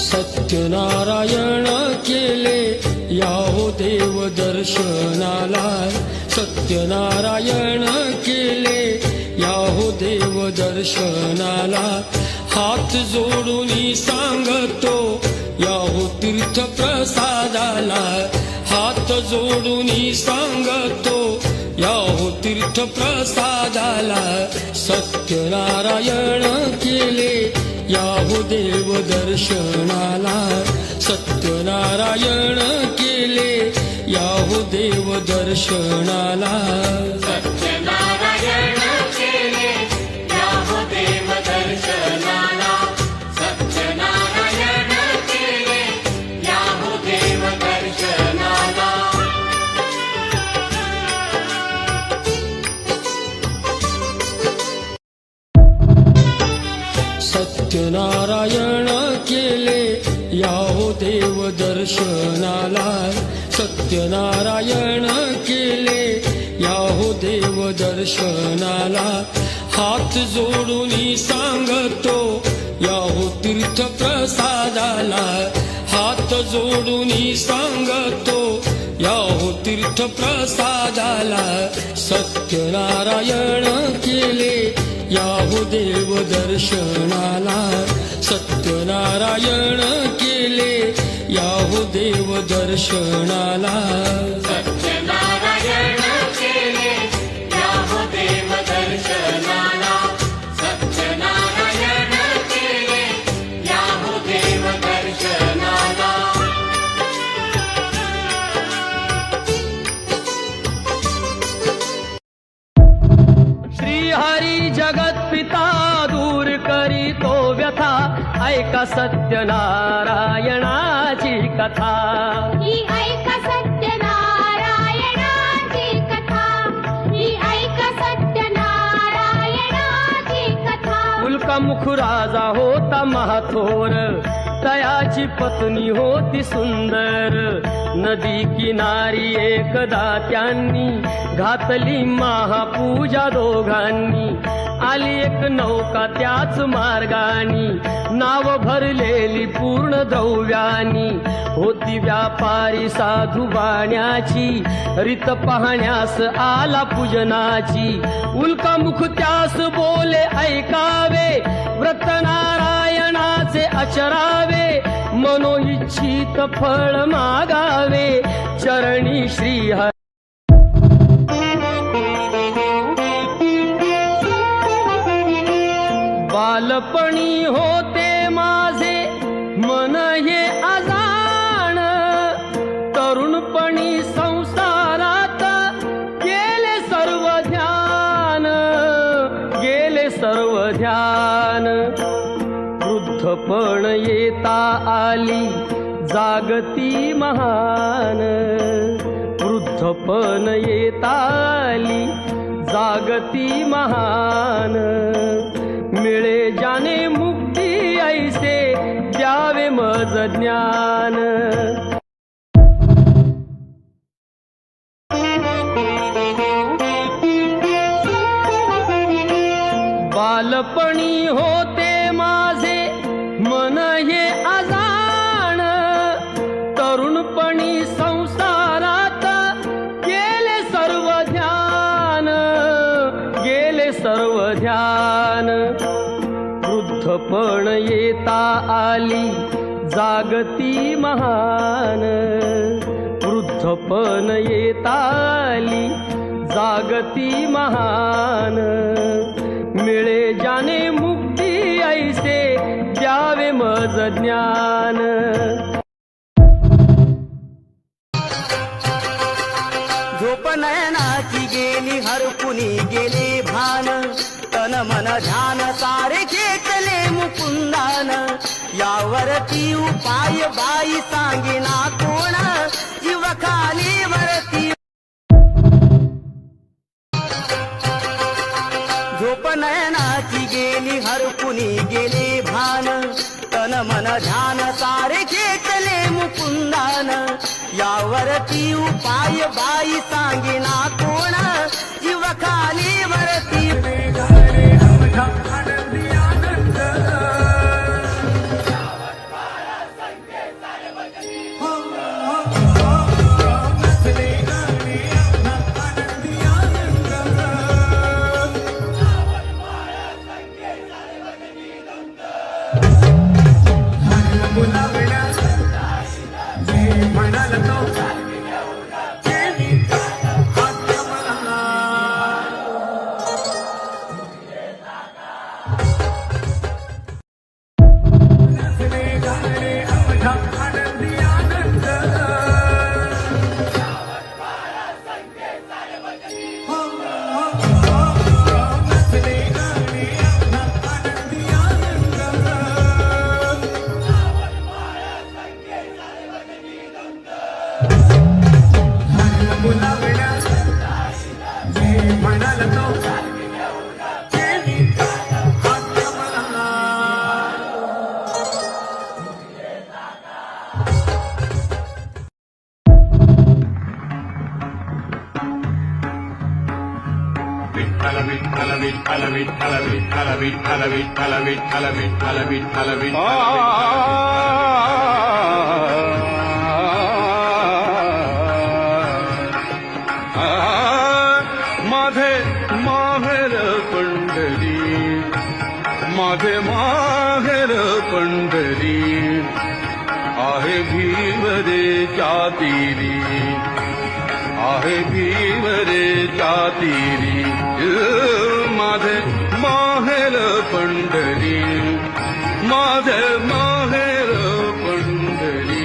सत्यनारायण केले याहो देव दर्शनाला, सत्यनारायण केले याहो देव दर्शनाला। हात जोडून सांगतो याहो तीर्थ प्रसादाला, हात जोडून सांगतो याहो तीर्थ प्रसादाला। सत्यनारायण केले याहो देव दर्शनाला, सत्यनारायण केले याहो देव दर्शनाला। सत्यनारायण केले याहो देव दर्शनाला, सत्यनारायण केले याहो देव दर्शनाला। सत्यनारायण केले याहो देव दर्शनाला, सत्यनारायण केले याहो देव दर्शनाला। हात जोडून सांगतो याहो तीर्थ प्रसादाला, हात जोडून सांगतो याहो तीर्थ प्रसादाला। सत्यनारायण केले याहो देव दर्शनाला, सत्यनारायण केले याहो देव दर्शनाला। सत्यनारायण केले याहो देव दर्शनाला, सत्यनारायण केले याहो देव दर्शनाला। श्रीहरी जगत पिता दूर करीतो व्यथा, ऐका सत्यनारायणाची कथा। ही ऐका सत्यनारायणाची कथा, ही ऐका सत्यनारायणाची कथा। उल्कामुख राजा होता महाथोर, तयाची पत्नी होती सुंदर। नदी किनारी एकदा त्यांनी घातली महापूजा दोघांनी। आली एक नौका त्याच मार्गानी, नाव भरलेली पूर्ण द्रव्यानी। होती व्यापारी साधू बाण्याची, रीत पाहण्यास आला पूजनाची। उल्कामुख त्यास बोले ऐकावे, व्रत नारायणाचे आचरावे। मनोइच्छित फळ मागावे, चरणी श्रीहरी। बालपणी होते माझे मन हे अजाण, तरुणपणी संसारात गेले सर्व ध्यान, गेले सर्व ध्यान। वृद्धपण येता आली जागती महान, वृद्धपण येता आली जागती महान। मिळे जाने मुक्ती ऐसे द्यावे मज ज्ञान। बालपणी होते माझे मन हे अजाण, तरुणपणी संसारात गेले सर्व ध्यान, गेले सर्व ध्यान। वृद्धपण येता आली जागती महान, वृद्धपण येता आली जागती महान। मिळे जाने मुक्ती ऐसे द्यावे मज ज्ञान। झोप नयनाची गेली हरपुनी गेले भान, तन मन ध्यान सारे खेचले मुकुंदान। यावरती उपाय बाई सांगेना कोण, जीव खाली वरती। झोप नयनाची गेली हरपुनी गेले भान, तन मन ध्यान सारे खेचले मुकुंदान। यावरती उपाय बाई सांगेना कोण, जीव खाली वरती। विठ्ठल विठ्ठल विठ्ठल विठ्ठल विठ्ठल विठ्ठल विठ्ठल विठ्ठल विठ्ठल विठ्ठल माझे माहेर पंढरी, माझे माहेर पंढरी आहे भीमरेच्या तीरी, आहे भीमरेच्या तीरी माझे माहेर पंढरी, माझे माहेर पंढरी.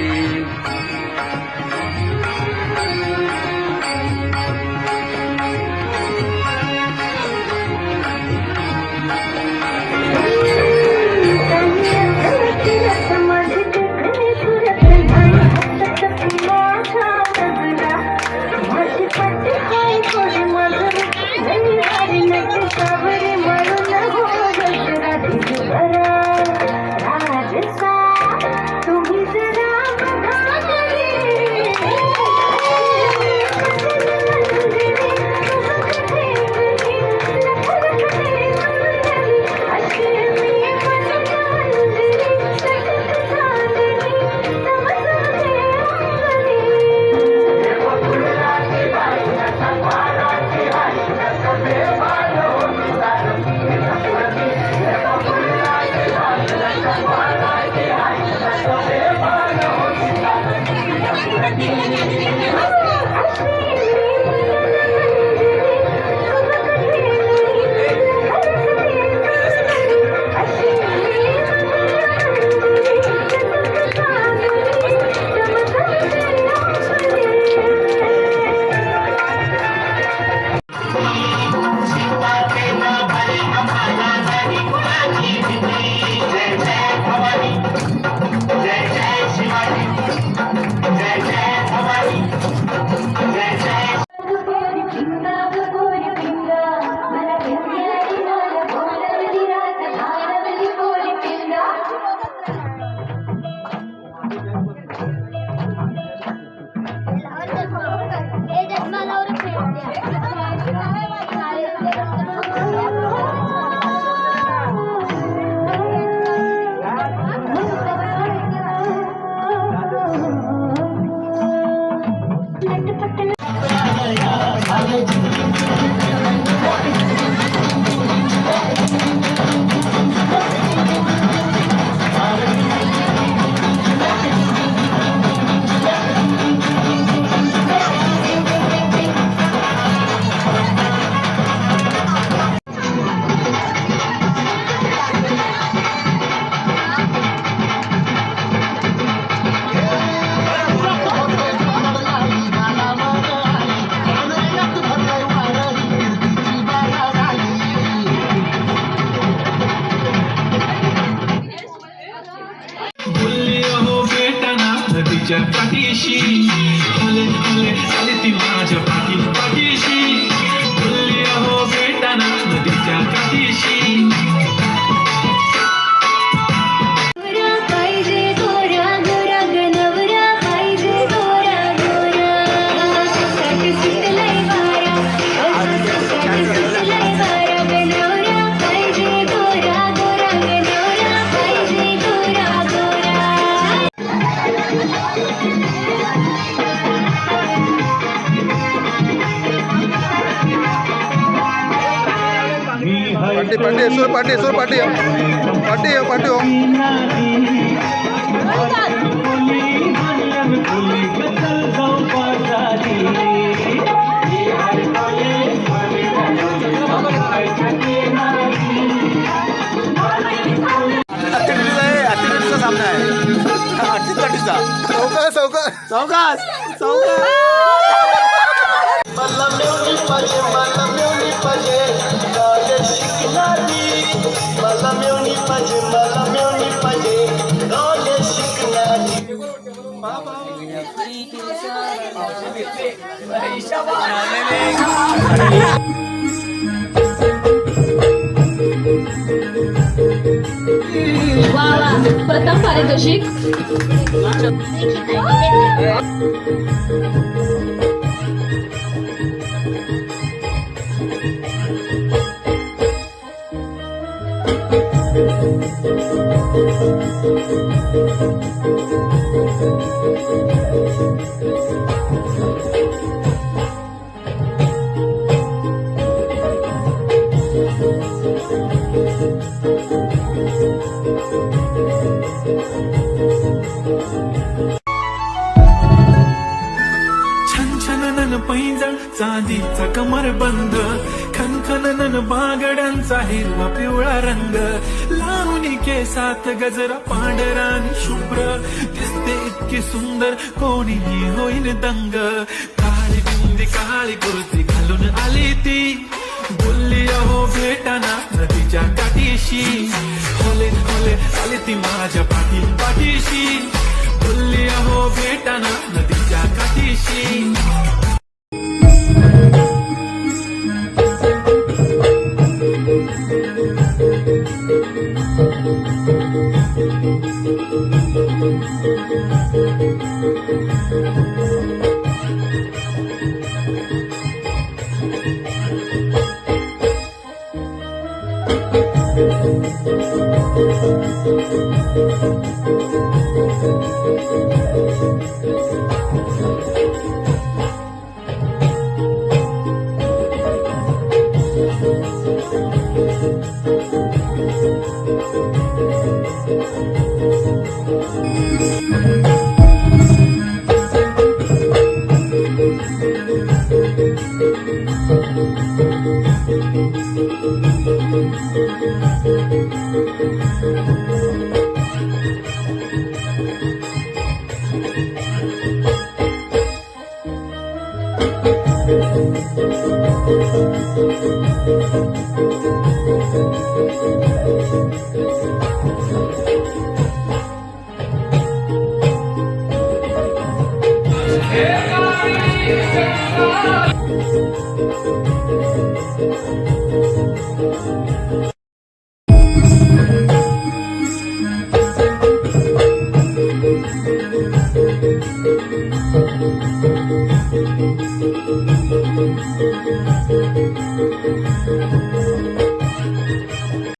नदीच्या पाठीशी आले आले आले ती माझ्या पाठीशी बोलली अहो बेटाना नदीच्या काठीशी. पार्टी पार्टी सुर पार्टी सुर पार्टी पार्टी पार्टी हो. जा सावकाश सावकाश सावकाश सावकाश मला मेवणी पाहिजे मला मेवणी पाहिजे गाणे शिकणारी मला मेवणी पाहिजे मला मेवणी पाहिजे गाणे शिकणारी वा वा प्रथम पारितोषिक छन छननन पैंजण चांदीचा कमरबंद खनखननन बागड्यांचा हिरवा पिवळा रंग लावणी केसात गजरा पांढरा आणि शुभ्र दिसते इतकी सुंदर कोणीही होईल दंग काळी बिंदी काळी कुर्ती घालून आली ती बोलली अहो भेटाना नदीच्या काठीशी होले होले आली ती माझ्या पाठीशी बोलली अहो भेटाना नदीच्या काठीशी